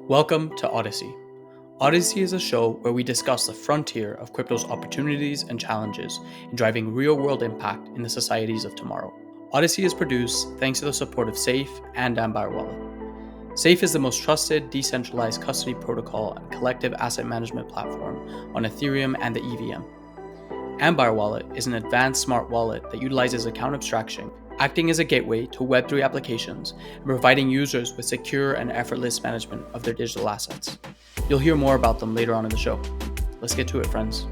Welcome to Odyssey. Odyssey is a show where we discuss the frontier of crypto's opportunities and challenges in driving real-world impact in the societies of tomorrow. Odyssey is produced thanks to the support of Safe and Ambire Wallet. Safe is the most trusted decentralized custody protocol and collective asset management platform on Ethereum and the EVM. Ambire Wallet is an advanced smart wallet that utilizes account abstraction, acting as a gateway to Web3 applications and providing users with secure and effortless management of their digital assets. You'll hear more about them later on in the show. Let's get to it, friends.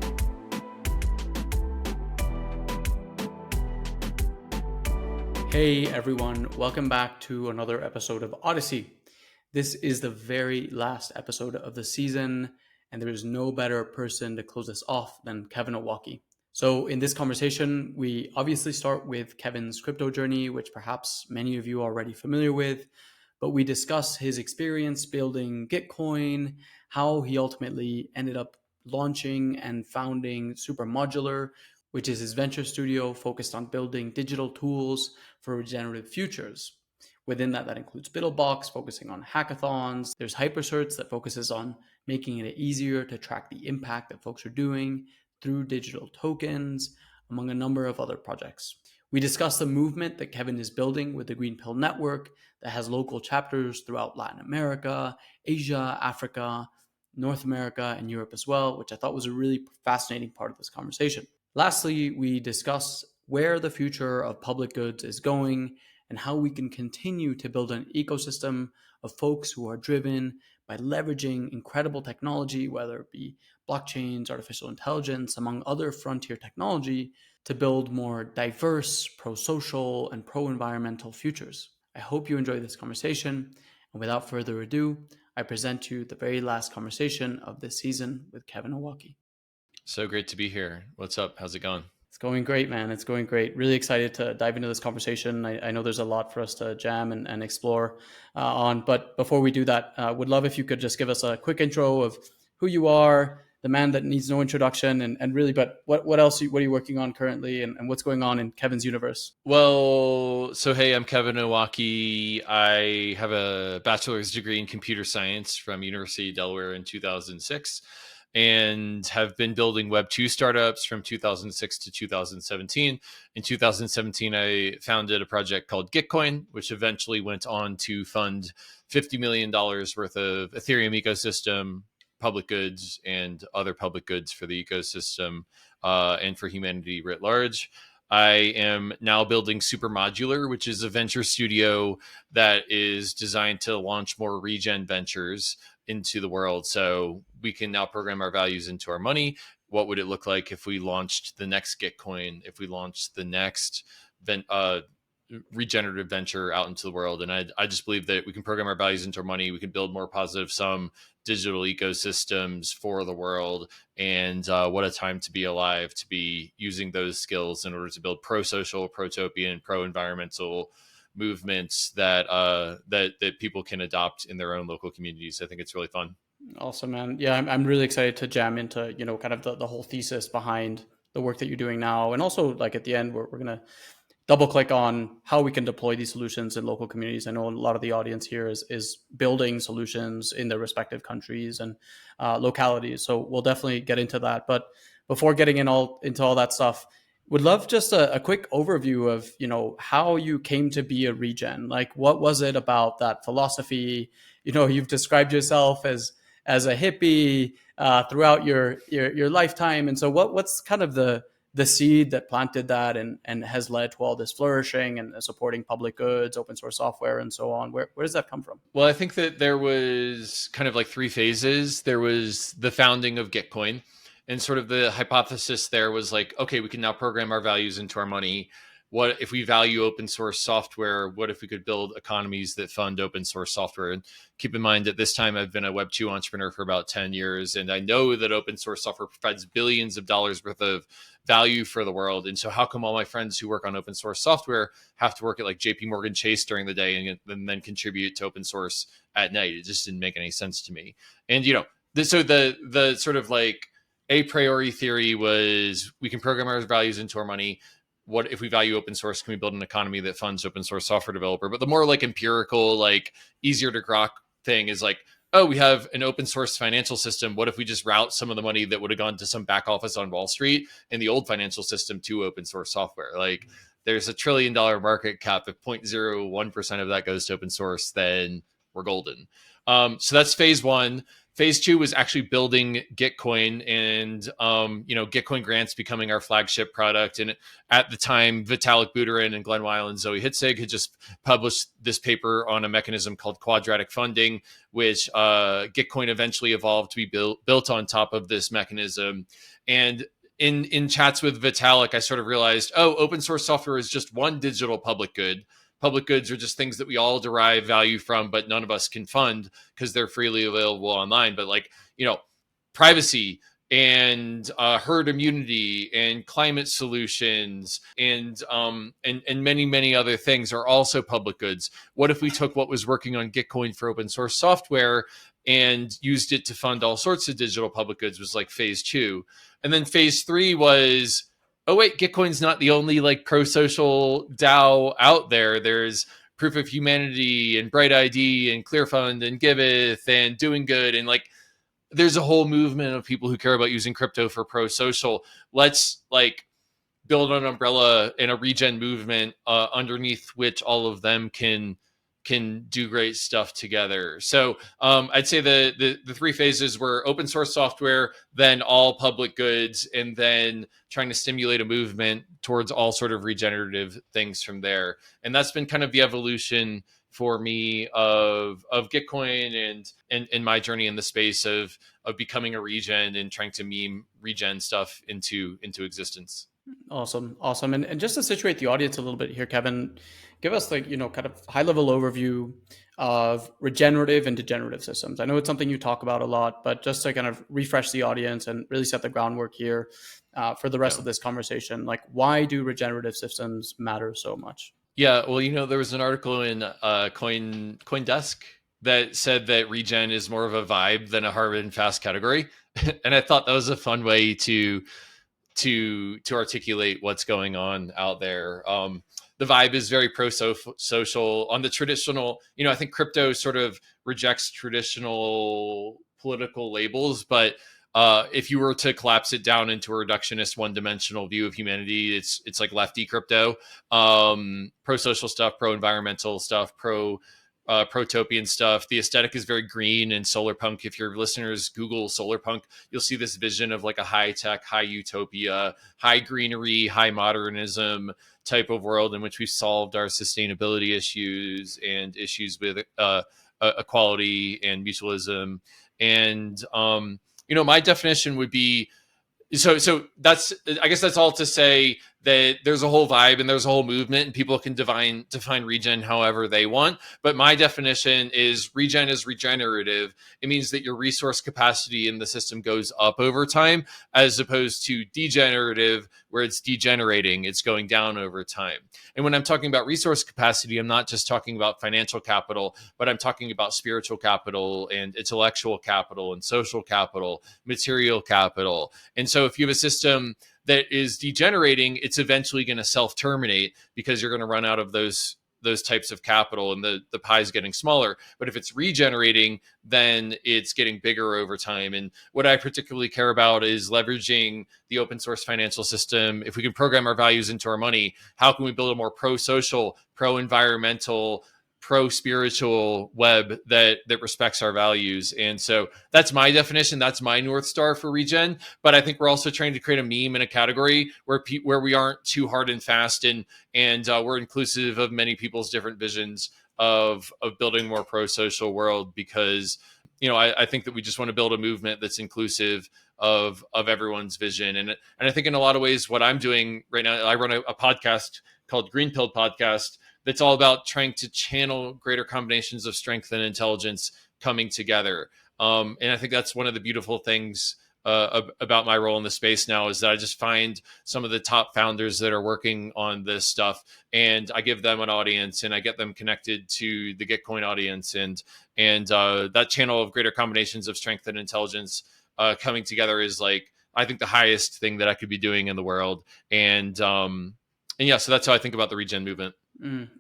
Hey everyone, welcome back to another episode of Odyssey. This is the very last episode of the season, and there is no better person to close this off than Kevin Owocki. So in this conversation, we obviously start with Kevin's crypto journey, which perhaps many of you are already familiar with, but we discuss his experience building Gitcoin, how he ultimately ended up launching and founding Supermodular, which is his venture studio focused on building digital tools for regenerative futures. Within that includes Buidlbox, focusing on hackathons. There's Hypercerts that focuses on making it easier to track the impact that folks are doing through digital tokens, among a number of other projects. We discuss the movement that Kevin is building with the Greenpilling network that has local chapters throughout Latin America, Asia, Africa, North America, and Europe as well, which I thought was a really fascinating part of this conversation. Lastly, we discuss where the future of public goods is going and how we can continue to build an ecosystem of folks who are driven by leveraging incredible technology, whether it be blockchains, artificial intelligence, among other frontier technology, to build more diverse, pro-social, and pro-environmental futures. I hope you enjoy this conversation. And without further ado, I present to you the very last conversation of this season with Kevin Owocki. So great to be here. What's up? How's it going? It's going great, man. It's going great. Really excited to dive into this conversation. I know there's a lot for us to jam and explore on. But before we do that, would love if you could just give us a quick intro of who you are, the man that needs no introduction, and really, but what else, what are you working on currently, and what's going on in Kevin's universe? Well, so hey, I'm Kevin Owocki. I have a bachelor's degree in computer science from University of Delaware in 2006. And have been building Web 2 startups from 2006 to 2017. In 2017, I founded a project called Gitcoin, which eventually went on to fund $50 million worth of Ethereum ecosystem, public goods, and other public goods for the ecosystem and for humanity writ large. I am now building Supermodular, which is a venture studio that is designed to launch more Regen ventures into the world. So we can now program our values into our money. What would it look like if we launched the next Gitcoin, if we launched the next regenerative venture out into the world? And I just believe that we can program our values into our money. We can build more positive sum digital ecosystems for the world. And what a time to be alive, to be using those skills in order to build pro-social, pro-topian, pro-environmental movements that people can adopt in their own local communities. I think it's really fun. Awesome, man. Yeah, I'm really excited to jam into, kind of the whole thesis behind the work that you're doing now. And also, like, at the end, we're going to double click on how we can deploy these solutions in local communities. I know a lot of the audience here is building solutions in their respective countries and localities. So we'll definitely get into that. But before getting into all that stuff, would love just a quick overview of, how you came to be a Regen. Like, what was it about that philosophy? You've described yourself as a hippie throughout your lifetime. And so what's kind of the seed that planted that and has led to all this flourishing and supporting public goods, open source software, and so on? Where does that come from? Well, I think that there was kind of like three phases. There was the founding of Gitcoin. And sort of the hypothesis there was like, okay, we can now program our values into our money. What if we value open source software? What if we could build economies that fund open source software? And keep in mind at this time, I've been a Web 2 entrepreneur for about 10 years. And I know that open source software provides billions of dollars worth of value for the world. And so how come all my friends who work on open source software have to work at like JP Morgan Chase during the day and then contribute to open source at night? It just didn't make any sense to me. And, so the sort of like a priori theory was we can program our values into our money. What if we value open source? Can we build an economy that funds open source software developer? But the more like empirical, like easier to grok thing is like, oh, we have an open source financial system. What if we just route some of the money that would have gone to some back office on Wall Street in the old financial system to open source software? Like, there's $1 trillion market cap. If 0.01% of that goes to open source, then we're golden. So that's phase one. Phase two was actually building Gitcoin, and Gitcoin grants becoming our flagship product. And at the time, Vitalik Buterin and Glenn Weil and Zoe Hitzig had just published this paper on a mechanism called quadratic funding, which Gitcoin eventually evolved to be built on top of this mechanism. And in chats with Vitalik, I sort of realized, open source software is just one digital public good. Public goods are just things that we all derive value from, but none of us can fund because they're freely available online. But privacy and herd immunity and climate solutions and many, many other things are also public goods. What if we took what was working on Gitcoin for open source software and used it to fund all sorts of digital public goods? Was like phase two. And then phase three was, oh wait, Gitcoin's not the only pro-social DAO out there. There's Proof of Humanity and Bright ID and ClearFund and Giveth and Doing Good, and there's a whole movement of people who care about using crypto for pro-social. Let's build an umbrella and a regen movement underneath which all of them can do great stuff together. So I'd say the three phases were open source software, then all public goods, and then trying to stimulate a movement towards all sort of regenerative things from there. And that's been kind of the evolution for me of Gitcoin and my journey in the space of becoming a regen and trying to meme regen stuff into existence. Awesome. And just to situate the audience a little bit here, Kevin, give us kind of high level overview of regenerative and degenerative systems. I know it's something you talk about a lot, but just to kind of refresh the audience and really set the groundwork here for the rest of this conversation, why do regenerative systems matter so much? Yeah, well, there was an article in CoinDesk that said that regen is more of a vibe than a hard and fast category. And I thought that was a fun way to articulate what's going on out there. The vibe is very pro-social. On the traditional, I think crypto sort of rejects traditional political labels, but if you were to collapse it down into a reductionist, one-dimensional view of humanity, it's like lefty crypto, pro-social stuff, pro-environmental stuff, protopian stuff. The aesthetic is very green and solar punk. If your listeners Google solar punk, you'll see this vision of a high tech, high utopia, high greenery, high modernism type of world in which we've solved our sustainability issues and issues with equality and mutualism. And my definition would be, so that's, I guess that's all to say that there's a whole vibe and there's a whole movement, and people can define regen however they want. But my definition is regen is regenerative. It means that your resource capacity in the system goes up over time, as opposed to degenerative, where it's degenerating, it's going down over time. And when I'm talking about resource capacity, I'm not just talking about financial capital, but I'm talking about spiritual capital and intellectual capital and social capital, material capital. And so if you have a system that is degenerating, it's eventually going to self-terminate because you're going to run out of those types of capital, and the pie is getting smaller. But if it's regenerating, then it's getting bigger over time. And what I particularly care about is leveraging the open source financial system. If we can program our values into our money, how can we build a more pro-social, pro-environmental, pro-spiritual web that respects our values? And so that's my definition. That's my North Star for regen. But I think we're also trying to create a meme in a category where we aren't too hard and fast, and we're inclusive of many people's different visions of building a more pro-social world, because I think that we just want to build a movement that's inclusive of everyone's vision. And I think in a lot of ways, what I'm doing right now, I run a podcast called Greenpilling Podcast that's all about trying to channel greater combinations of strength and intelligence coming together. And I think that's one of the beautiful things about my role in the space now, is that I just find some of the top founders that are working on this stuff, and I give them an audience, and I get them connected to the Gitcoin audience, and that channel of greater combinations of strength and intelligence coming together is I think the highest thing that I could be doing in the world. And yeah, so that's how I think about the regen movement.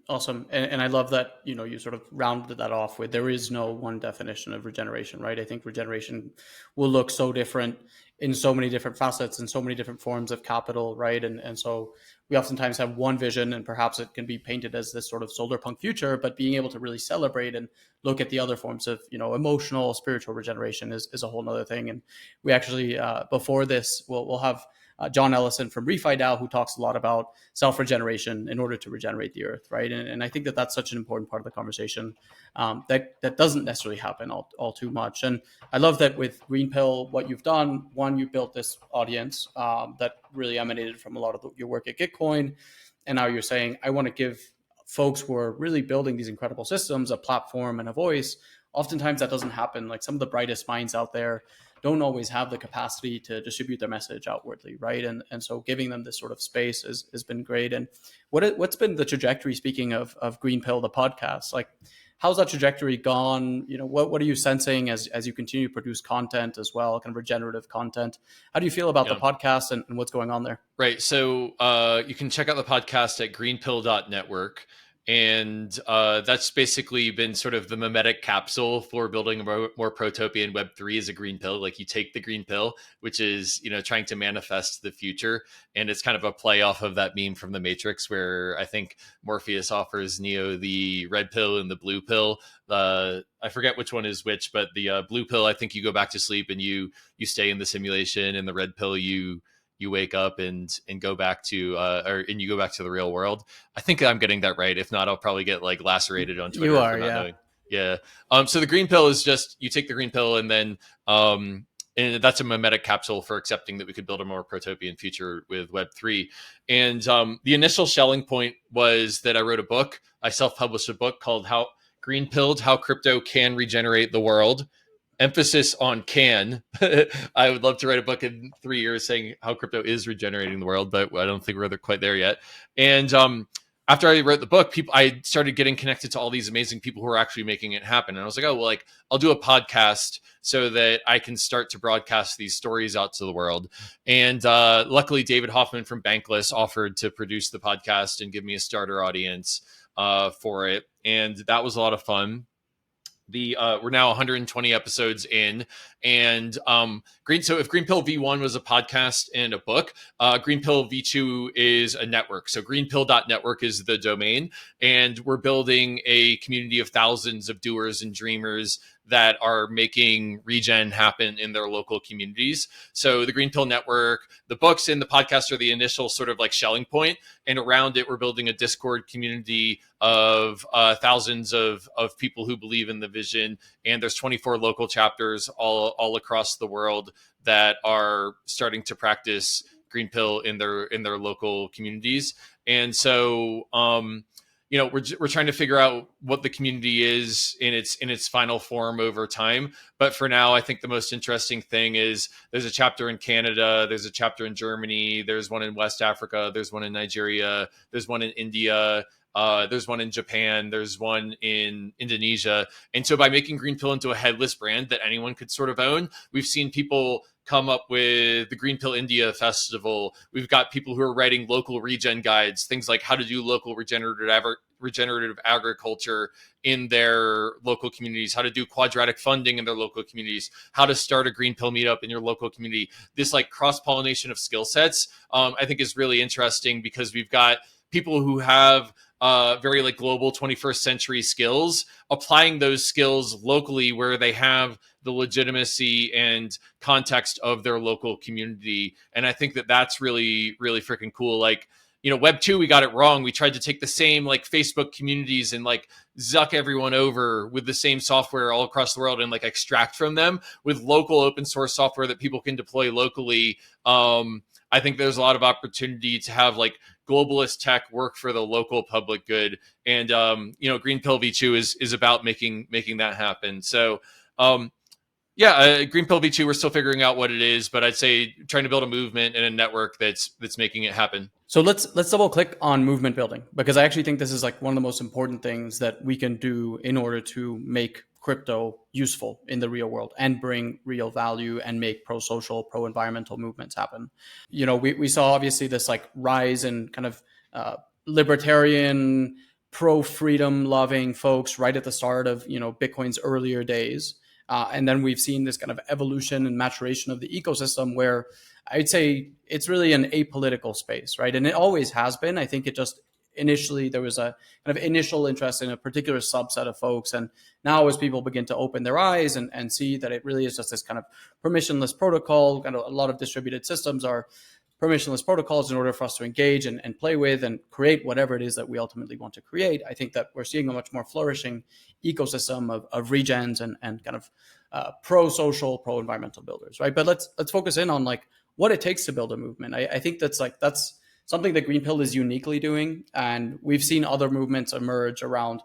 Awesome. And I love that, you sort of rounded that off with there is no one definition of regeneration, right? I think regeneration will look so different in so many different facets and so many different forms of capital, right? And so we oftentimes have one vision and perhaps it can be painted as this sort of solar punk future, but being able to really celebrate and look at the other forms of, emotional, spiritual regeneration is a whole nother thing. And we actually, before this, we'll have John Ellison from ReFi DAO, who talks a lot about self-regeneration in order to regenerate the earth, right? And I think that that's such an important part of the conversation that doesn't necessarily happen all too much. And I love that with Greenpill, what you've done, one, you built this audience that really emanated from a lot of your work at Gitcoin. And now you're saying, I want to give folks who are really building these incredible systems a platform and a voice. Oftentimes that doesn't happen. Like some of the brightest minds out there don't always have the capacity to distribute their message outwardly, right? And so giving them this sort of space has been great. And what's been the trajectory, speaking of Greenpill, the podcast? Like, how's that trajectory gone? What are you sensing as you continue to produce content as well, kind of regenerative content? How do you feel about the podcast and what's going on there? Right. So you can check out the podcast at greenpill.network. And that's basically been sort of the mimetic capsule for building a more protopian Web3 as a green pill. Like you take the green pill, which is, trying to manifest the future. And it's kind of a play off of that meme from the Matrix where I think Morpheus offers Neo the red pill and the blue pill. I forget which one is which, but the blue pill, I think you go back to sleep and you stay in the simulation, and the red pill, you wake up and go back to and you go back to the real world. I think I'm getting that right. If not, I'll probably get like lacerated on Twitter for not knowing. Yeah. So the green pill is just, you take the green pill and then and that's a mimetic capsule for accepting that we could build a more protopian future with Web3. And the initial shelling point was that I wrote a book. I self-published a book called Green Pilled, How Crypto Can Regenerate the World. Emphasis on can. I would love to write a book in 3 years saying how crypto is regenerating the world, but I don't think we're quite there yet. And after I wrote the book, I started getting connected to all these amazing people who are actually making it happen. And I was like, oh, well, like I'll do a podcast so that I can start to broadcast these stories out to the world. And luckily, David Hoffman from Bankless offered to produce the podcast and give me a starter audience for it. And that was a lot of fun. We're now 120 episodes in, and so if Greenpill V1 was a podcast and a book, Greenpill V2 is a network. So greenpill.network is the domain, and we're building a community of thousands of doers and dreamers that are making regen happen in their local communities. So the Greenpill network, the books and the podcast are the initial sort of like shelling point, and around it we're building a Discord community of thousands of people who believe in the vision. And there's 24 local chapters all across the world that are starting to practice Greenpill in their local communities. And so we're trying to figure out what the community is in its final form over time. But for now, I think the most interesting thing is there's a chapter in Canada, there's a chapter in Germany, there's one in West Africa, there's one in Nigeria, there's one in India, there's one in Japan, there's one in Indonesia. And so by making Greenpill into a headless brand that anyone could sort of own, we've seen people come up with the Greenpill India Festival. We've got people who are writing local regen guides, things like how to do local regenerative agriculture in their local communities, how to do quadratic funding in their local communities, how to start a Greenpill meetup in your local community. This like cross-pollination of skill sets, I think is really interesting because we've got people who have very like global 21st century skills, applying those skills locally where they have the legitimacy and context of their local community. And I think that that's really, really freaking cool. Like, Web 2, we got it wrong. We tried to take the same like Facebook communities and like zuck everyone over with the same software all across the world and like extract from them with local open source software that people can deploy locally. I think there's a lot of opportunity to have like globalist tech work for the local public good. And, Greenpill V2 is about making that happen. So, Greenpill V2, we're still figuring out what it is, but I'd say trying to build a movement and a network that's making it happen. So let's double click on movement building, because I actually think this is like one of the most important things that we can do in order to make crypto useful in the real world and bring real value and make pro-social, pro-environmental movements happen. We saw obviously this like rise in kind of libertarian, pro freedom loving folks right at the start of Bitcoin's earlier days, and then we've seen this kind of evolution and maturation of the ecosystem where I'd say it's really an apolitical space, right? And it always has been. I think it just initially there was a kind of initial interest in a particular subset of folks, and now as people begin to open their eyes and see that it really is just this kind of permissionless protocol, kind of a lot of distributed systems are permissionless protocols in order for us to engage and play with and create whatever it is that we ultimately want to create. I think that we're seeing a much more flourishing ecosystem of regens and kind of pro-social, pro-environmental builders, right? But let's focus in on like what it takes to build a movement. I think that's something that Greenpill is uniquely doing, and we've seen other movements emerge around,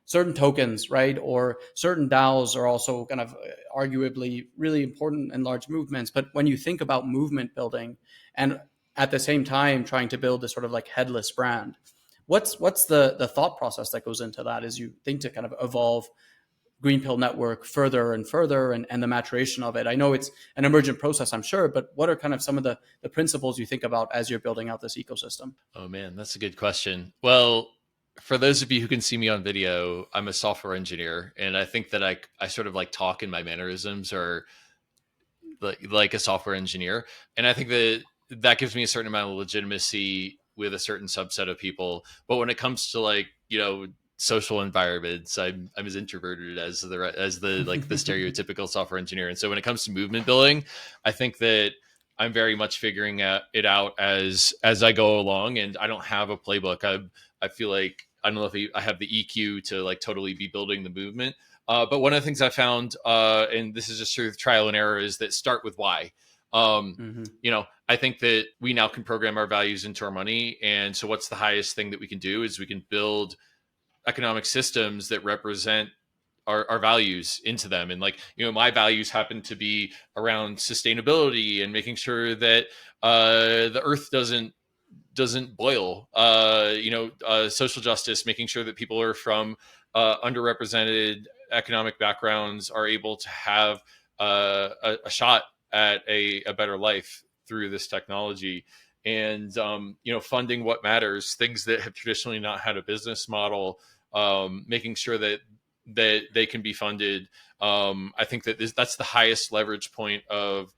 certain tokens, right? Or certain DAOs are also kind of arguably really important and large movements. But when you think about movement building and at the same time trying to build this sort of like headless brand, what's the thought process that goes into that as you think to kind of evolve Greenpill network further and further and the maturation of it? I know it's an emergent process, I'm sure, but what are kind of some of the principles you think about as you're building out this ecosystem? Oh man, that's a good question. Well, for those of you who can see me on video, I'm a software engineer, and I think that I sort of like talk in my mannerisms are like a software engineer, and I think that gives me a certain amount of legitimacy with a certain subset of people. But when it comes to like social environments, I'm as introverted as the like the stereotypical software engineer, and so when it comes to movement building, I think that I'm very much figuring it out as I go along, and I don't have a playbook. I feel like I don't know if I have the EQ to like totally be building the movement. But one of the things I found, and this is just through trial and error, is that start with why. I think that we now can program our values into our money, and so what's the highest thing that we can do is we can build economic systems that represent our values into them. And like, my values happen to be around sustainability and making sure that the earth doesn't boil, social justice, making sure that people are from underrepresented economic backgrounds are able to have a shot at a better life through this technology. And funding what matters, things that have traditionally not had a business model, making sure that they can be funded. I think that that's the highest leverage point of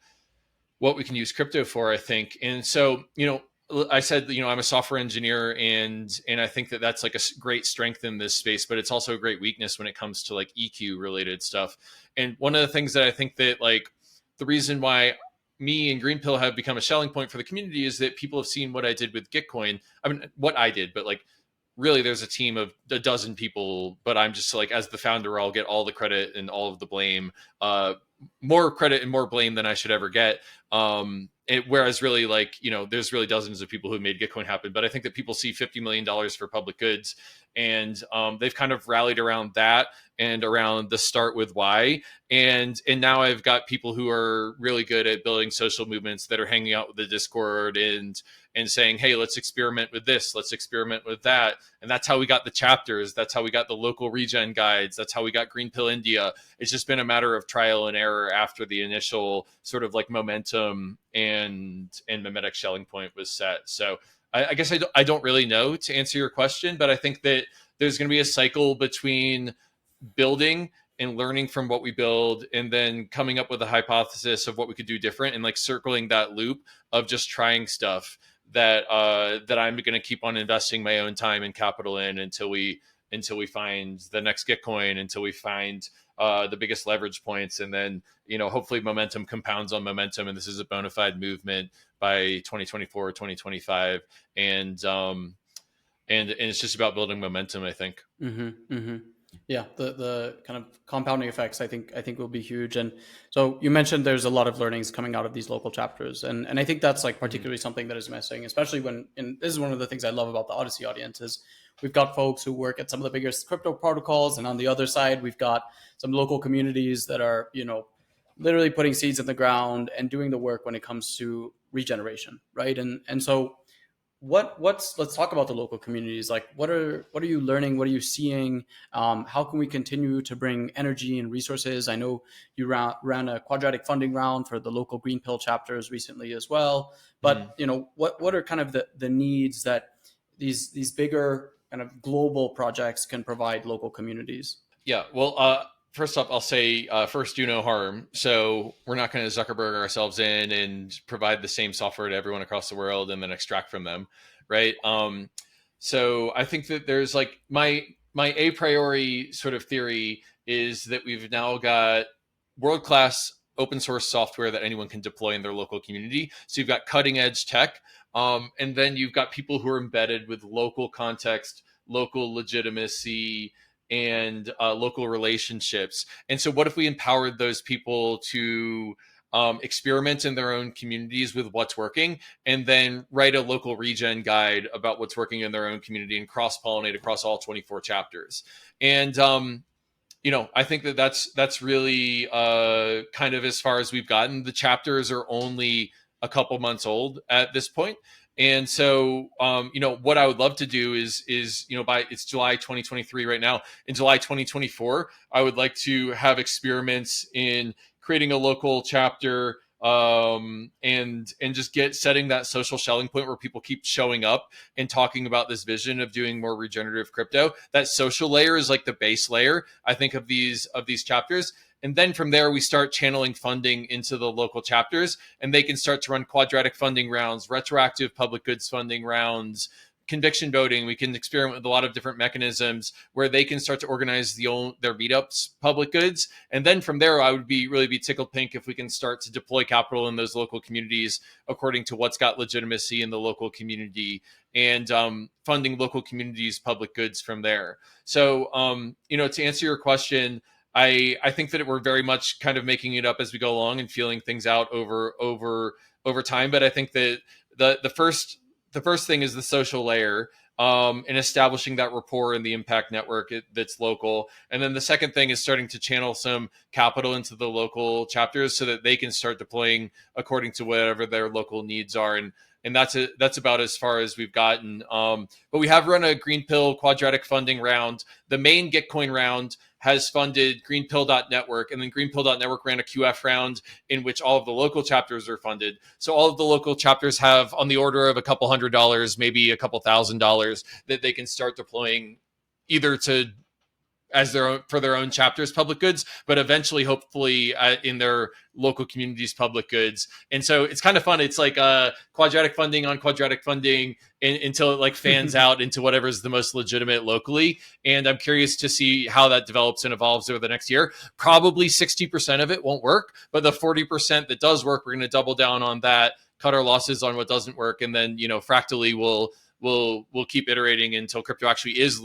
what we can use crypto for, I think. And so, I said, I'm a software engineer, and I think that that's like a great strength in this space, but it's also a great weakness when it comes to like EQ related stuff. And one of the things that I think that like the reason why me and Greenpill have become a selling point for the community is that people have seen what I did with Gitcoin. I mean, what I did, but like really there's a team of a dozen people, but I'm just like, as the founder, I'll get all the credit and all of the blame, more credit and more blame than I should ever get. Whereas really like, there's really dozens of people who made Gitcoin happen, but I think that people see $50 million for public goods, and they've kind of rallied around that and around the start with why. And now I've got people who are really good at building social movements that are hanging out with the Discord and saying, hey, let's experiment with this, let's experiment with that. And that's how we got the chapters. That's how we got the local regen guides. That's how we got Greenpill India. It's just been a matter of trial and error after the initial sort of like momentum and mimetic shelling point was set. So I guess I don't really know to answer your question, but I think that there's going to be a cycle between building and learning from what we build, and then coming up with a hypothesis of what we could do different, and like circling that loop of just trying stuff that I'm going to keep on investing my own time and capital in until we find the next Gitcoin, until we find the biggest leverage points, and then hopefully momentum compounds on momentum, and this is a bona fide movement by 2024 or 2025, and it's just about building momentum, I think. Yeah, the kind of compounding effects I think will be huge. And so you mentioned there's a lot of learnings coming out of these local chapters, and I think that's like particularly something that is missing, especially and this is one of the things I love about the Odisea audience is we've got folks who work at some of the biggest crypto protocols, and on the other side we've got some local communities that are literally putting seeds in the ground and doing the work when it comes to regeneration, right? And so let's talk about the local communities. Like what are you learning? What are you seeing? How can we continue to bring energy and resources? I know you ran a quadratic funding round for the local Greenpill chapters recently as well, but what are kind of the needs that these bigger kind of global projects can provide local communities? Yeah. Well, first off, I'll say first, do no harm. So we're not going to Zuckerberg ourselves in and provide the same software to everyone across the world and then extract from them, right? So I think that there's like my a priori sort of theory is that we've now got world class open source software that anyone can deploy in their local community. So you've got cutting edge tech, and then you've got people who are embedded with local context, local legitimacy, and local relationships. And so, what if we empowered those people to experiment in their own communities with what's working, and then write a local regen guide about what's working in their own community and cross pollinate across all 24 chapters? And I think that that's really kind of as far as we've gotten. The chapters are only a couple months old at this point. And so, what I would love to do is, by it's July 2023 right now. In July 2024, I would like to have experiments in creating a local chapter, and just setting that social selling point where people keep showing up and talking about this vision of doing more regenerative crypto. That social layer is like the base layer, I think, of these chapters. And then from there, we start channeling funding into the local chapters, and they can start to run quadratic funding rounds, retroactive public goods funding rounds, conviction voting. We can experiment with a lot of different mechanisms where they can start to organize their meetups, public goods. And then from there, I would really be tickled pink if we can start to deploy capital in those local communities according to what's got legitimacy in the local community, and funding local communities' public goods from there. So, to answer your question, I think that we're very much kind of making it up as we go along and feeling things out over time. But I think that the first thing is the social layer, and establishing that rapport in the impact network that's local. And then the second thing is starting to channel some capital into the local chapters so that they can start deploying according to whatever their local needs are. And that's about as far as we've gotten. But we have run a Greenpill quadratic funding round. The main Gitcoin round has funded Greenpill.network, and then Greenpill.network ran a QF round in which all of the local chapters are funded. So all of the local chapters have on the order of a couple $100, maybe a couple $1,000 that they can start deploying either for their own chapters public goods, but eventually hopefully in their local communities public goods. And so it's kind of fun. It's like quadratic funding on quadratic funding until it like fans out into whatever is the most legitimate locally. And I'm curious to see how that develops and evolves over the next year. Probably 60% of it won't work, but the 40% that does work, we're going to double down on that, cut our losses on what doesn't work, and then fractally we'll keep iterating until crypto actually is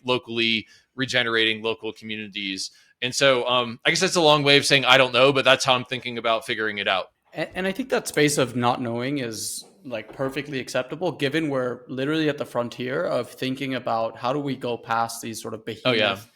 locally regenerating local communities. And so I guess that's a long way of saying I don't know, but that's how I'm thinking about figuring it out. And I think that space of not knowing is like perfectly acceptable, given we're literally at the frontier of thinking about how do we go past these sort of behemoth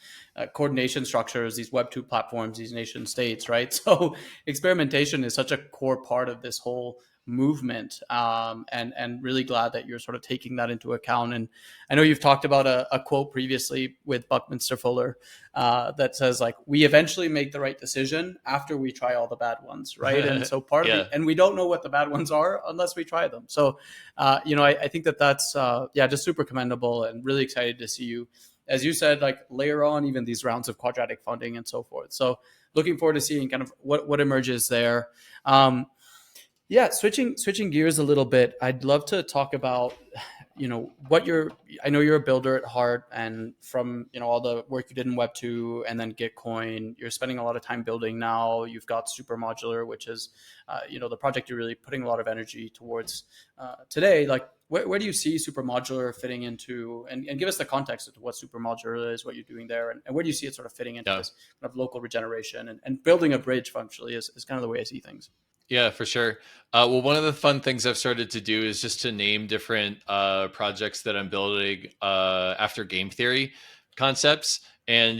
coordination structures, these Web2 platforms, these nation states, right? So experimentation is such a core part of this whole movement, and really glad that you're sort of taking that into account. And I know you've talked about a quote previously with Buckminster Fuller that says like, we eventually make the right decision after we try all the bad ones, right? And so part of and we don't know what the bad ones are unless we try them. So I think that's just super commendable, and really excited to see you, as you said, like layer on even these rounds of quadratic funding and so forth. So looking forward to seeing kind of what emerges there. Switching gears a little bit, I'd love to talk about, I know you're a builder at heart, and from, all the work you did in Web2 and then Gitcoin, you're spending a lot of time building now. You've got Supermodular, which is, the project you're really putting a lot of energy towards today. Like, where do you see Supermodular fitting into, and give us the context of what Supermodular is, what you're doing there, and where do you see it sort of fitting into this kind of local regeneration and building a bridge functionally is kind of the way I see things. Yeah, for sure. Well, one of the fun things I've started to do is just to name different projects that I'm building after game theory concepts. And,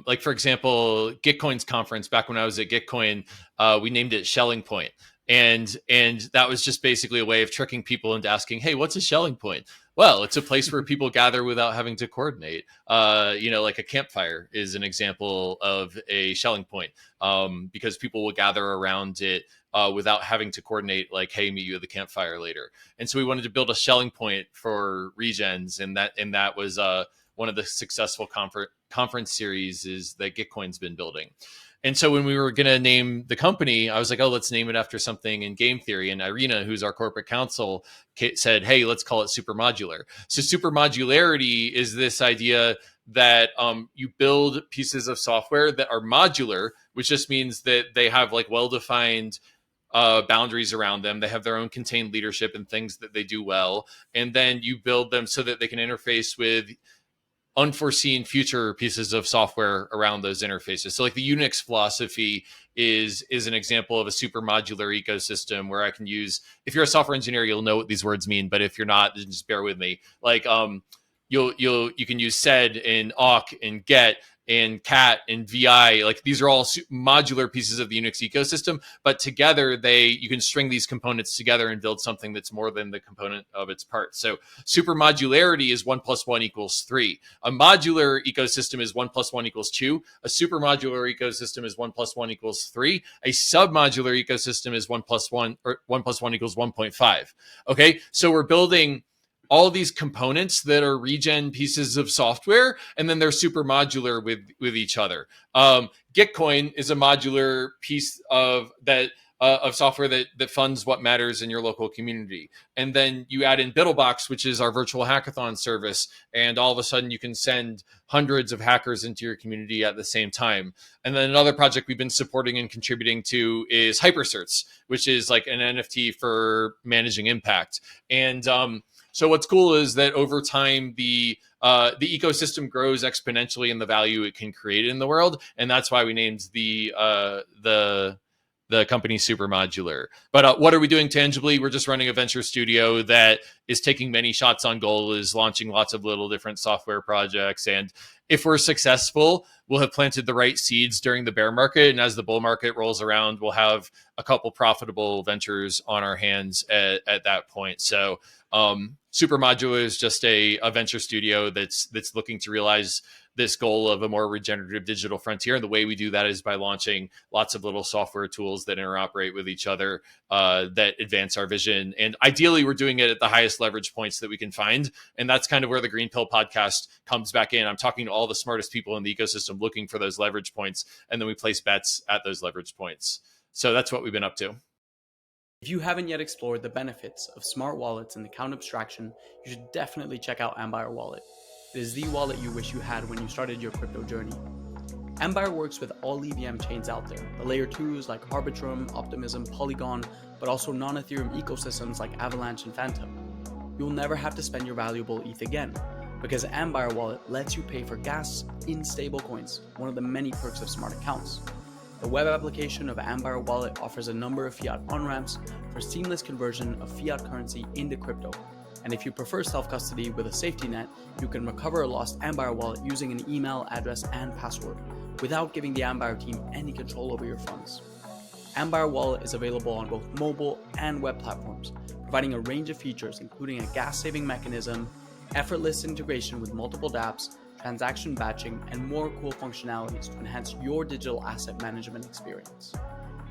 like, for example, Gitcoin's conference, back when I was at Gitcoin, we named it Shelling Point. And that was just basically a way of tricking people into asking, hey, what's a Shelling Point? Well, it's a place where people gather without having to coordinate. Like a campfire is an example of a Schelling point, because people will gather around it without having to coordinate, like, hey, meet you at the campfire later. And so we wanted to build a Schelling point for Regens, and that was one of the successful conference series is that Gitcoin's been building. And so when we were going to name the company, I was like, oh, let's name it after something in game theory. And Irina, who's our corporate counsel, said, hey, let's call it supermodular. So supermodularity is this idea that you build pieces of software that are modular, which just means that they have like well-defined boundaries around them. They have their own contained leadership and things that they do well. And then you build them so that they can interface with unforeseen future pieces of software around those interfaces. So like the Unix philosophy is an example of a super modular ecosystem where I can use, if you're a software engineer, you'll know what these words mean, but if you're not, then just bear with me. Like you can use sed and awk and get and cat and vi. Like these are all modular pieces of the Unix ecosystem, but together you can string these components together and build something that's more than the component of its parts. So super modularity is 1 + 1 = 3. A modular ecosystem is 1 + 1 = 2. A super modular ecosystem is 1 + 1 = 3. A submodular ecosystem is 1 + 1 or 1 + 1 = 1.5. Okay, so we're building all of these components that are regen pieces of software, and then they're super modular with each other. Gitcoin is a modular piece of software that funds what matters in your local community. And then you add in Buidlbox, which is our virtual hackathon service, and all of a sudden you can send hundreds of hackers into your community at the same time. And then another project we've been supporting and contributing to is Hypercerts, which is like an NFT for managing impact. And so what's cool is that over time, the ecosystem grows exponentially in the value it can create in the world, and that's why we named the company Supermodular. But what are we doing tangibly? We're just running a venture studio that is taking many shots on goal, is launching lots of little different software projects, and if we're successful, we'll have planted the right seeds during the bear market, and as the bull market rolls around, we'll have a couple profitable ventures on our hands at that point. So Supermodular is just a venture studio that's looking to realize this goal of a more regenerative digital frontier. And the way we do that is by launching lots of little software tools that interoperate with each other, that advance our vision. And ideally, we're doing it at the highest leverage points that we can find. And that's kind of where the Greenpill podcast comes back in. I'm talking to all the smartest people in the ecosystem looking for those leverage points. And then we place bets at those leverage points. So that's what we've been up to. If you haven't yet explored the benefits of smart wallets and account abstraction, you should definitely check out Ambire Wallet. It is the wallet you wish you had when you started your crypto journey. Ambire works with all EVM chains out there, the layer 2s like Arbitrum, Optimism, Polygon, but also non-Ethereum ecosystems like Avalanche and Phantom. You'll never have to spend your valuable ETH again, because Ambire Wallet lets you pay for gas in stablecoins, one of the many perks of smart accounts. The web application of Ambire Wallet offers a number of fiat on-ramps for seamless conversion of fiat currency into crypto. And if you prefer self-custody with a safety net, you can recover a lost Ambire Wallet using an email, address, and password, without giving the Ambire team any control over your funds. Ambire Wallet is available on both mobile and web platforms, providing a range of features including a gas-saving mechanism, effortless integration with multiple dApps, transaction batching, and more cool functionalities to enhance your digital asset management experience.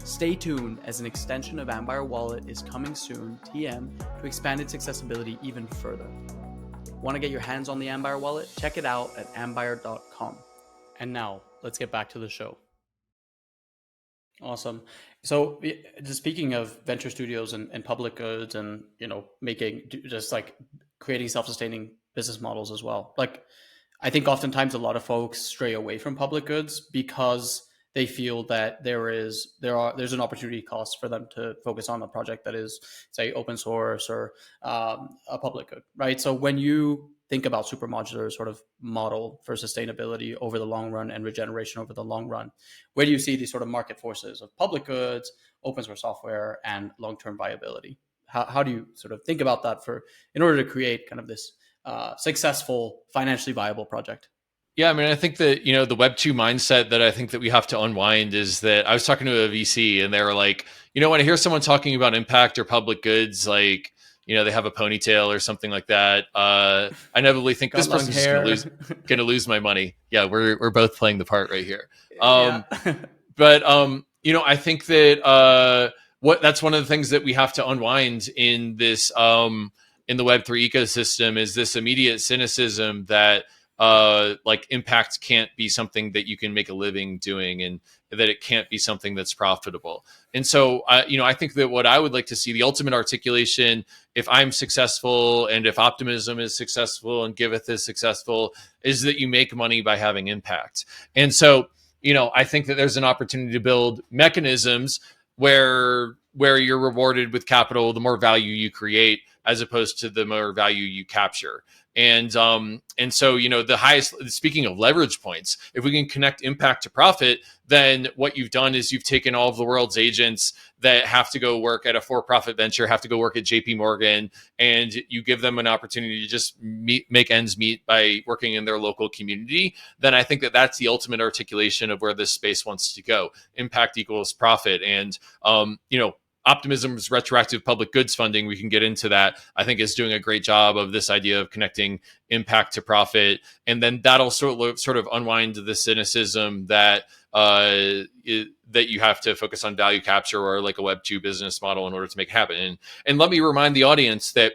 Stay tuned, as an extension of Ambire Wallet is coming soon, TM, to expand its accessibility even further. Want to get your hands on the Ambire Wallet? Check it out at ambire.com. And now, let's get back to the show. Awesome. So, just speaking of venture studios and public goods, and making just like creating self-sustaining business models as well. Like, I think oftentimes a lot of folks stray away from public goods because they feel that there's an opportunity cost for them to focus on a project that is, say, open source or a public good, right? So when you think about Supermodular sort of model for sustainability over the long run and regeneration over the long run, where do you see these sort of market forces of public goods, open source software, and long-term viability? How do you sort of think about that in order to create kind of this successful, financially viable project? Yeah, I mean, I think that, the Web 2 mindset that I think that we have to unwind is that I was talking to a VC and they were like, when I hear someone talking about impact or public goods, like they have a ponytail or something like that. I inevitably think this person's just going to lose my money. Yeah, we're both playing the part right here. Yeah. But I think that that's one of the things that we have to unwind in this in the Web3 ecosystem is this immediate cynicism that like impact can't be something that you can make a living doing, and that it can't be something that's profitable. And so, I think that what I would like to see, the ultimate articulation, if I'm successful and if optimism is successful and Giveth is successful, is that you make money by having impact. And so, I think that there's an opportunity to build mechanisms where you're rewarded with capital the more value you create, as opposed to the more value you capture. And so, the highest, speaking of leverage points, if we can connect impact to profit, then what you've done is you've taken all of the world's agents that have to go work at a for-profit venture, have to go work at JP Morgan, and you give them an opportunity to just make ends meet by working in their local community. Then I think that that's the ultimate articulation of where this space wants to go. Impact equals profit. And, Optimism's retroactive public goods funding, we can get into that, I think is doing a great job of this idea of connecting impact to profit. And then that'll sort of unwind the cynicism that that you have to focus on value capture or like a Web2 business model in order to make it happen. And let me remind the audience that,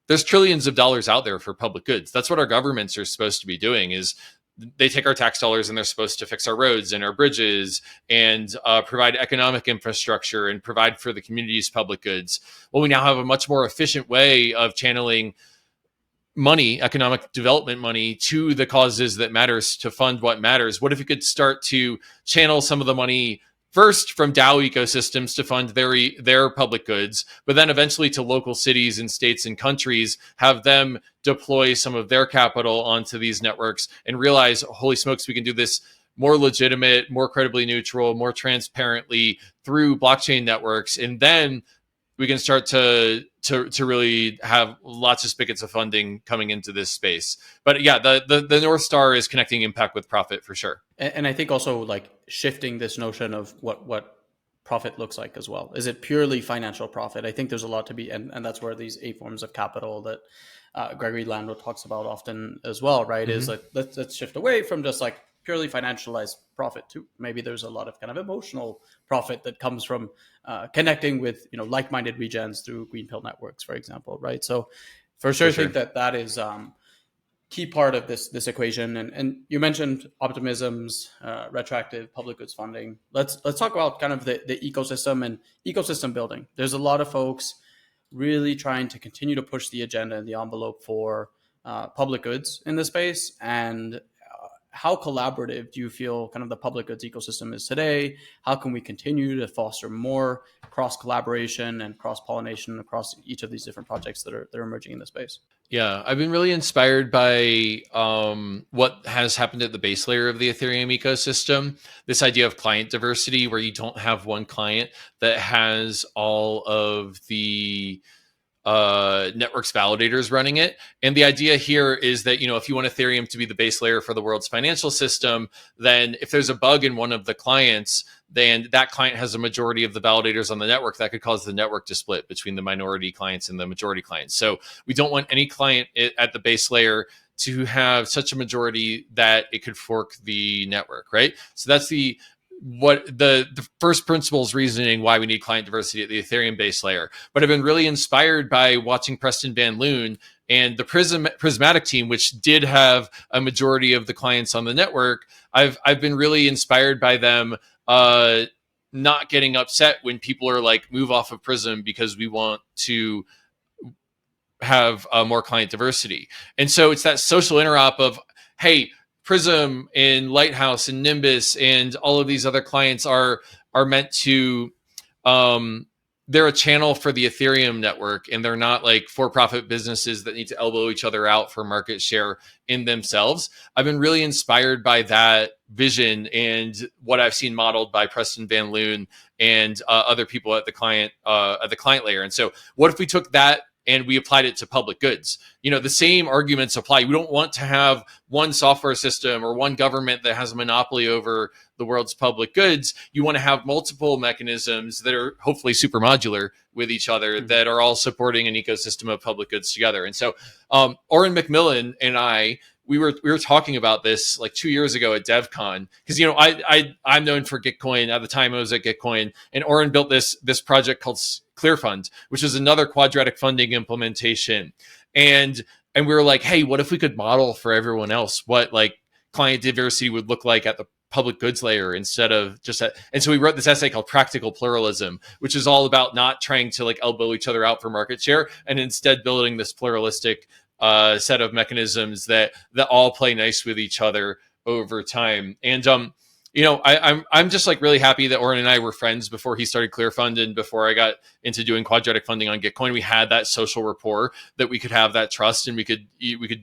there's trillions of dollars out there for public goods. That's what our governments are supposed to be doing, is they take our tax dollars and they're supposed to fix our roads and our bridges and provide economic infrastructure and provide for the community's public goods. Well, we now have a much more efficient way of channeling money, economic development money, to the causes that matters, to fund what matters. What if we could start to channel some of the money first from DAO ecosystems to fund their public goods, but then eventually to local cities and states and countries, have them deploy some of their capital onto these networks and realize, holy smokes, we can do this more legitimate, more credibly neutral, more transparently through blockchain networks. And then we can start to really have lots of spigots of funding coming into this space. But yeah, the North Star is connecting impact with profit for sure. And I think also like shifting this notion of what profit looks like as well. Is it purely financial profit? I think there's a lot to be, and that's where these 8 forms of capital that Gregory Lando talks about often as well, right? Mm-hmm. Is like, let's shift away from just like purely financialized profit to maybe there's a lot of kind of emotional profit that comes from connecting with, like-minded regens through Greenpill networks, for example, right? So for sure, I think that is key part of this equation. And you mentioned optimism's retroactive public goods funding. Let's talk about kind of the ecosystem and ecosystem building. There's a lot of folks really trying to continue to push the agenda and the envelope for public goods in this space. And how collaborative do you feel kind of the public goods ecosystem is today? How can we continue to foster more cross collaboration and cross pollination across each of these different projects that are emerging in the space? Yeah, I've been really inspired by what has happened at the base layer of the Ethereum ecosystem. This idea of client diversity, where you don't have one client that has all of the networks validators running it. And the idea here is that, if you want Ethereum to be the base layer for the world's financial system, then if there's a bug in one of the clients, then that client has a majority of the validators on the network. That could cause the network to split between the minority clients and the majority clients. So we don't want any client at the base layer to have such a majority that it could fork the network, right? So that's the first principles reasoning why we need client diversity at the Ethereum base layer. But I've been really inspired by watching Preston Van Loon and the Prismatic team, which did have a majority of the clients on the network. I've been really inspired by them not getting upset when people are like, move off of Prism because we want to have more client diversity. And so it's that social interop of, hey, Prism and Lighthouse and Nimbus and all of these other clients are meant to, they're a channel for the Ethereum network, and they're not like for-profit businesses that need to elbow each other out for market share in themselves. I've been really inspired by that vision and what I've seen modeled by Preston Van Loon and other people at the client layer. And so what if we took that and we applied it to public goods. The same arguments apply. We don't want to have one software system or one government that has a monopoly over the world's public goods. You want to have multiple mechanisms that are hopefully supermodular with each other, that are all supporting an ecosystem of public goods together. And so Oren McMillan and I, we were talking about this like 2 years ago at DevCon, because I'm known for Gitcoin. At the time I was at Gitcoin, and Oren built this project called ClearFund, which is another quadratic funding implementation. And we were like, hey, what if we could model for everyone else what like client diversity would look like at the public goods layer instead of just at, and so we wrote this essay called Practical Pluralism, which is all about not trying to like elbow each other out for market share, and instead building this pluralistic set of mechanisms that all play nice with each other over time. And I'm just like really happy that Oren and I were friends before he started ClearFund, and before I got into doing quadratic funding on Gitcoin. We had that social rapport, that we could have that trust, and we could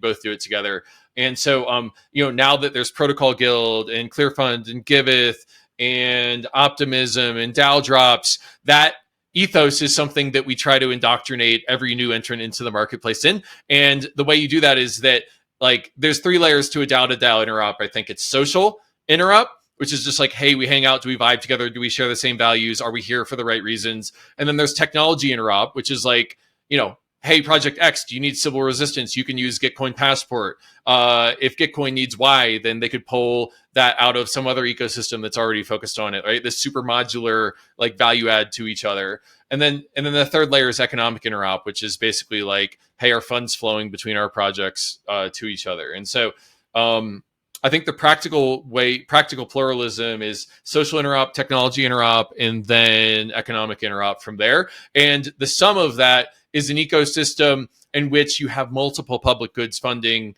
both do it together. And so now that there's Protocol Guild and ClearFund and Giveth and Optimism and DAO drops, that ethos is something that we try to indoctrinate every new entrant into the marketplace in. And the way you do that is that like there's 3 layers to a DAO interop. I think it's social interop, which is just like, hey, we hang out, do we vibe together, do we share the same values, are we here for the right reasons? And then there's technology interop, which is like, hey, Project X, do you need Sybil resistance? You can use Gitcoin Passport. If Gitcoin needs Y, then they could pull that out of some other ecosystem that's already focused on it, right? This super modular like value add to each other. And then the third layer is economic interop, which is basically like, hey, are funds flowing between our projects to each other? And so I think the practical pluralism is social interop, technology interop, and then economic interop from there. And the sum of that is an ecosystem in which you have multiple public goods funding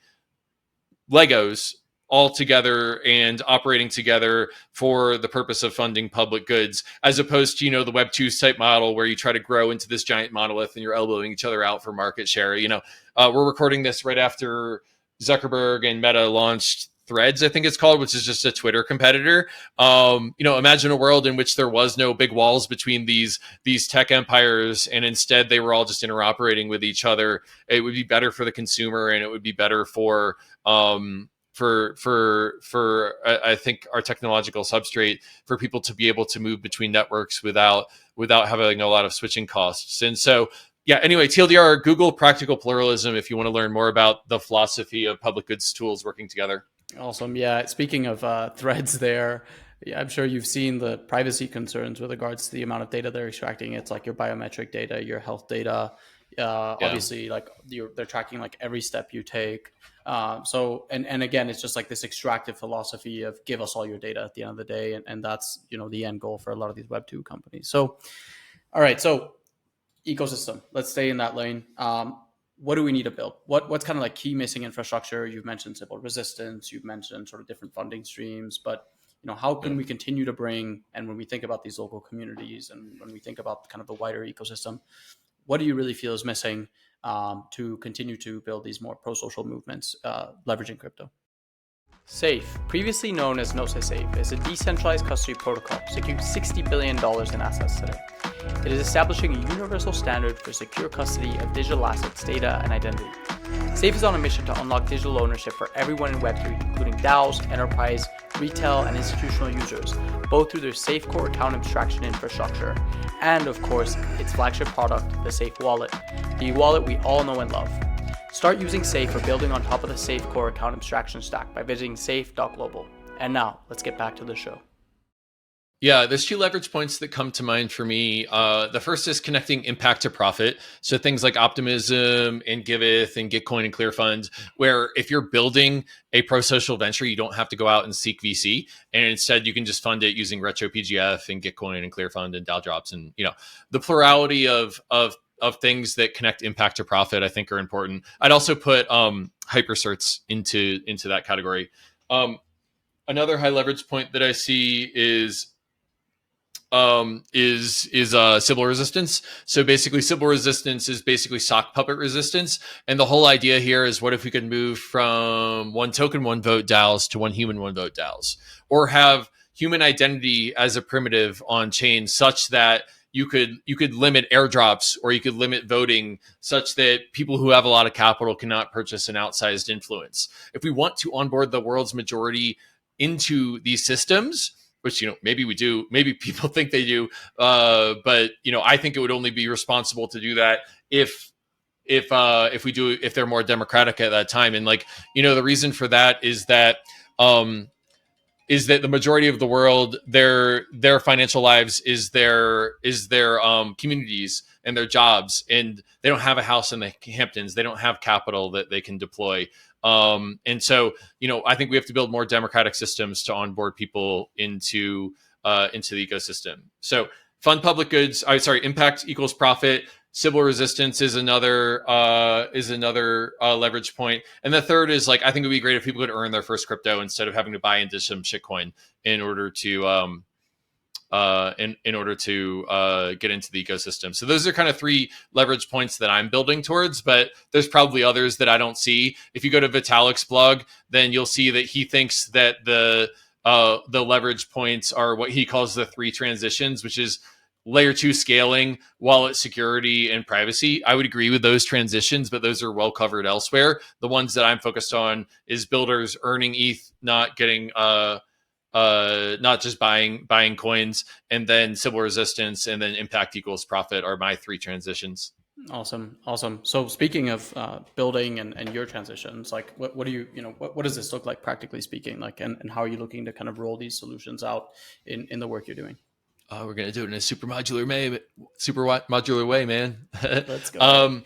Legos all together and operating together for the purpose of funding public goods, as opposed to, the Web 2 type model where you try to grow into this giant monolith and you're elbowing each other out for market share. We're recording this right after Zuckerberg and Meta launched Threads, I think it's called, which is just a Twitter competitor. Imagine a world in which there was no big walls between these tech empires, and instead they were all just interoperating with each other. It would be better for the consumer, and it would be better for I think our technological substrate, for people to be able to move between networks without having a lot of switching costs. And so, yeah, anyway, TLDR, Google Practical Pluralism if you want to learn more about the philosophy of public goods tools working together. Awesome. Yeah. Speaking of Threads there, yeah, I'm sure you've seen the privacy concerns with regards to the amount of data they're extracting. It's like your biometric data, your health data. Obviously, like they're tracking like every step you take. And again, it's just like this extractive philosophy of give us all your data at the end of the day. And that's, the end goal for a lot of these Web 2 companies. So, all right. So ecosystem, let's stay in that lane. What do we need to build? What's kind of like key missing infrastructure? You've mentioned Sybil resistance. You've mentioned sort of different funding streams, but how can we continue to bring, and when we think about these local communities and when we think about kind of the wider ecosystem, what do you really feel is missing to continue to build these more pro-social movements leveraging crypto? Safe, previously known as Gnosis Safe, is a decentralized custody protocol securing $60 billion in assets today. It is establishing a universal standard for secure custody of digital assets, data, and identity. Safe is on a mission to unlock digital ownership for everyone in Web3, including DAOs, enterprise, retail, and institutional users, both through their Safe core account abstraction infrastructure, and of course, its flagship product, the Safe Wallet, the wallet we all know and love. Start using Safe for building on top of the Safe core account abstraction stack by visiting safe.global. And now, let's get back to the show. Yeah, there's 2 leverage points that come to mind for me. The first is connecting impact to profit. So things like Optimism and Giveth and Gitcoin and ClearFund, where if you're building a pro-social venture, you don't have to go out and seek VC. And instead, you can just fund it using Retro PGF and Gitcoin and ClearFund and DAO drops. And, the plurality of things that connect impact to profit, I think, are important. I'd also put hypercerts into that category. Another high leverage point that I see is Sybil resistance. So basically, Sybil resistance is basically sock puppet resistance. And the whole idea here is, what if we could move from one token, one vote DAOs to one human, one vote DAOs, or have human identity as a primitive on chain, such that you could limit airdrops, or you could limit voting such that people who have a lot of capital cannot purchase an outsized influence. If we want to onboard the world's majority into these systems, which, maybe we do, maybe people think they do, but I think it would only be responsible to do that if they're more democratic at that time. And the reason for that is that the majority of the world, their financial lives is their communities and their jobs, and they don't have a house in the Hamptons. They don't have capital that they can deploy. And so, I think we have to build more democratic systems to onboard people into the ecosystem. So fund public goods. Impact equals profit. Sybil resistance is another leverage point. And the third is I think it would be great if people could earn their first crypto instead of having to buy into some shitcoin in order to get into the ecosystem. So those are kind of three leverage points that I'm building towards, but there's probably others that I don't see. If you go to Vitalik's blog, then you'll see that he thinks that the leverage points are what he calls the three transitions, which is layer 2 scaling, wallet security, and privacy. I would agree with those transitions, but those are well covered elsewhere. The ones that I'm focused on is builders earning ETH, not getting not just buying coins, and then Sybil resistance, and then impact equals profit are my three transitions. Awesome. So speaking of building and your transitions, what do you, what does this look like practically speaking? And how are you looking to kind of roll these solutions out in the work you're doing? We're going to do it in a super modular way, man. Let's go.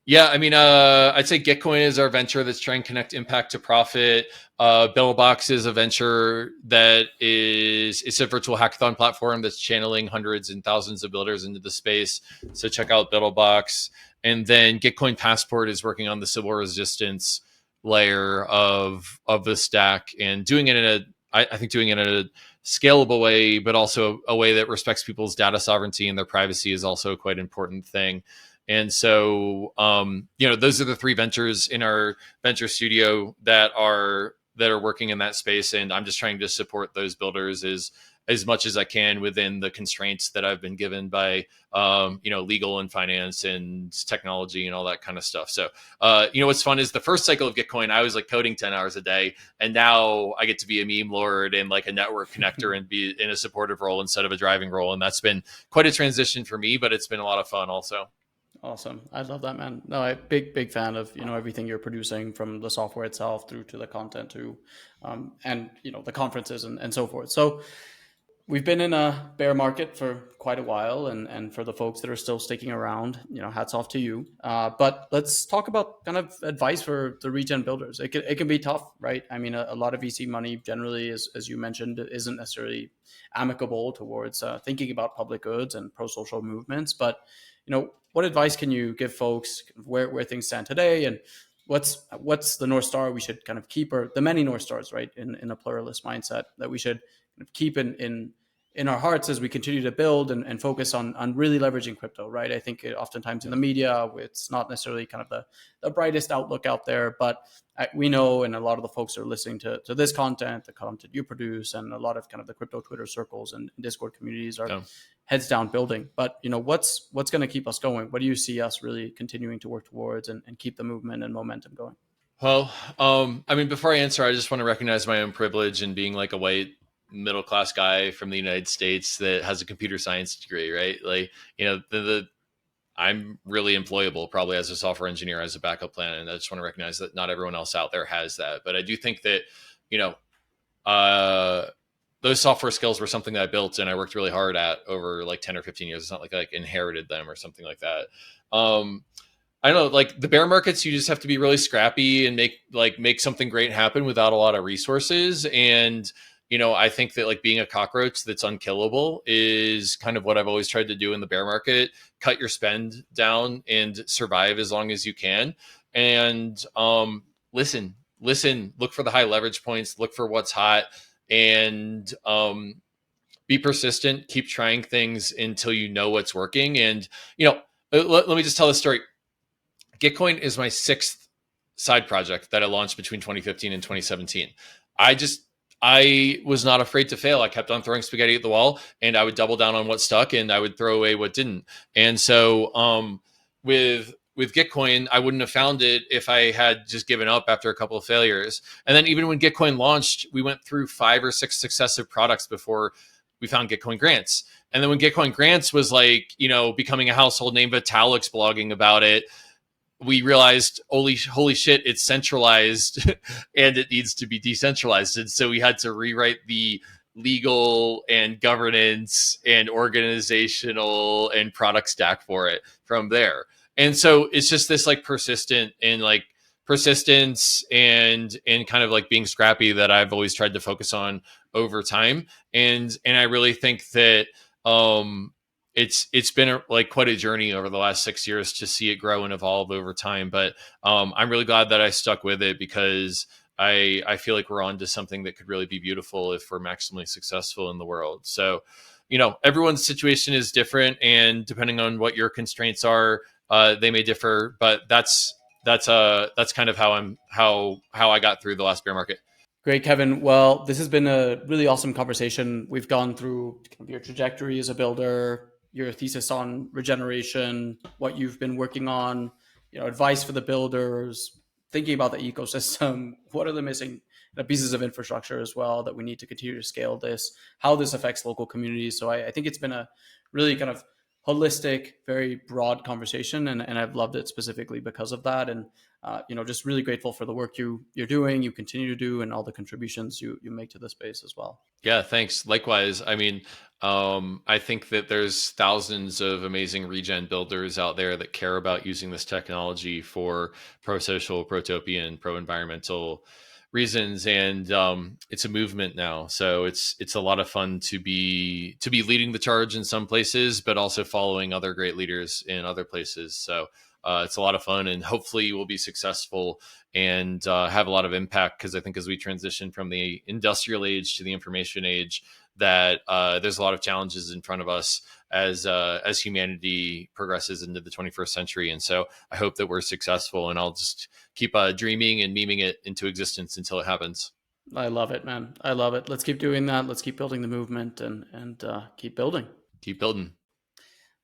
Yeah, I mean, I'd say Gitcoin is our venture that's trying to connect impact to profit. Buidlbox is a venture it's a virtual hackathon platform that's channeling hundreds and thousands of builders into the space. So check out Buidlbox. And then Gitcoin Passport is working on the Sybil resistance layer of the stack, and doing it in a scalable way, but also a way that respects people's data sovereignty and their privacy is also a quite important thing. And so, those are the three ventures in our venture studio that are working in that space. And I'm just trying to support those builders as much as I can within the constraints that I've been given by, legal and finance and technology and all that kind of stuff. So, what's fun is the first cycle of Gitcoin, I was coding 10 hours a day, and now I get to be a meme lord and a network connector and be in a supportive role instead of a driving role. And that's been quite a transition for me, but it's been a lot of fun also. Awesome. I love that, man. No, I'm big fan of, everything you're producing, from the software itself through to the content to, and, the conferences and so forth. So we've been in a bear market for quite a while, and for the folks that are still sticking around, hats off to you. But let's talk about kind of advice for the regen builders. It can be tough, right? I mean, a lot of VC money generally, as you mentioned, isn't necessarily amicable towards thinking about public goods and pro-social movements. But, what advice can you give folks where things stand today, and what's the North Star we should kind of keep, or the many North Stars, right, in a pluralist mindset that we should kind of keep in our hearts as we continue to build and focus on really leveraging crypto, right? I think oftentimes in the media, it's not necessarily kind of the brightest outlook out there, but we know, and a lot of the folks that are listening to this content, the content you produce, and a lot of kind of the crypto Twitter circles and Discord communities are heads down building. But, what's going to keep us going? What do you see us really continuing to work towards and keep the movement and momentum going? Well, I mean, before I answer, I just want to recognize my own privilege in being a white middle-class guy from the United States that has a computer science degree, right? I'm really employable probably as a software engineer, as a backup plan. And I just want to recognize that not everyone else out there has that. But I do think that, those software skills were something that I built and I worked really hard at over 10 or 15 years. It's not like I inherited them or something like that. I don't know, the bear markets, you just have to be really scrappy and make something great happen without a lot of resources. And, I think that being a cockroach that's unkillable is kind of what I've always tried to do in the bear market. Cut your spend down and survive as long as you can. And listen, look for the high leverage points, look for what's hot, and be persistent, keep trying things until you know what's working. And, let me just tell this story. Gitcoin is my sixth side project that I launched between 2015 and 2017. I was not afraid to fail. I kept on throwing spaghetti at the wall, and I would double down on what stuck, and I would throw away what didn't. And so with Gitcoin, I wouldn't have found it if I had just given up after a couple of failures. And then even when Gitcoin launched, we went through 5 or 6 successive products before we found Gitcoin Grants. And then when Gitcoin Grants was like, becoming a household name, Vitalik's blogging about it, we realized, holy shit, it's centralized and it needs to be decentralized. And so we had to rewrite the legal and governance and organizational and product stack for it from there. And so it's just this like persistence and kind of like being scrappy that I've always tried to focus on over time. And I really think that it's been quite a journey over the last 6 years to see it grow and evolve over time. But I'm really glad that I stuck with it, because I feel like we're on to something that could really be beautiful if we're maximally successful in the world. So, everyone's situation is different, and depending on what your constraints are, they may differ. But that's kind of how I got through the last bear market. Great, Kevin. Well, this has been a really awesome conversation. We've gone through kind of your trajectory as a builder, your thesis on regeneration, what you've been working on, advice for the builders, thinking about the ecosystem, what are the missing pieces of infrastructure as well that we need to continue to scale this, how this affects local communities. So I think it's been a really kind of holistic, very broad conversation, and I've loved it specifically because of that. And just really grateful for the work you're doing, you continue to do, and all the contributions you make to the space as well. Yeah, thanks. Likewise. I mean, I think that there's thousands of amazing regen builders out there that care about using this technology for pro-social, pro-topian, pro-environmental reasons, and it's a movement now. So it's a lot of fun to be leading the charge in some places, but also following other great leaders in other places. So it's a lot of fun, and hopefully we'll be successful and have a lot of impact, because I think as we transition from the industrial age to the information age, that there's a lot of challenges in front of us as humanity progresses into the 21st century. And so I hope that we're successful, and I'll just keep dreaming and memeing it into existence until it happens. I love it, man. I love it. Let's keep doing that. Let's keep building the movement and keep building. Keep building.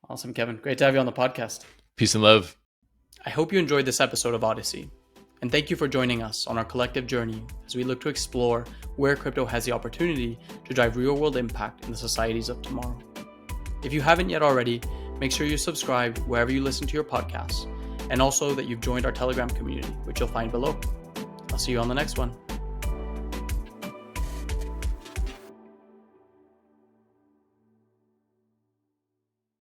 Awesome, Kevin. Great to have you on the podcast. Peace and love. I hope you enjoyed this episode of Odyssey, and thank you for joining us on our collective journey as we look to explore where crypto has the opportunity to drive real-world impact in the societies of tomorrow. If you haven't yet already, make sure you're subscribed wherever you listen to your podcasts, and also that you've joined our Telegram community, which you'll find below. I'll see you on the next one.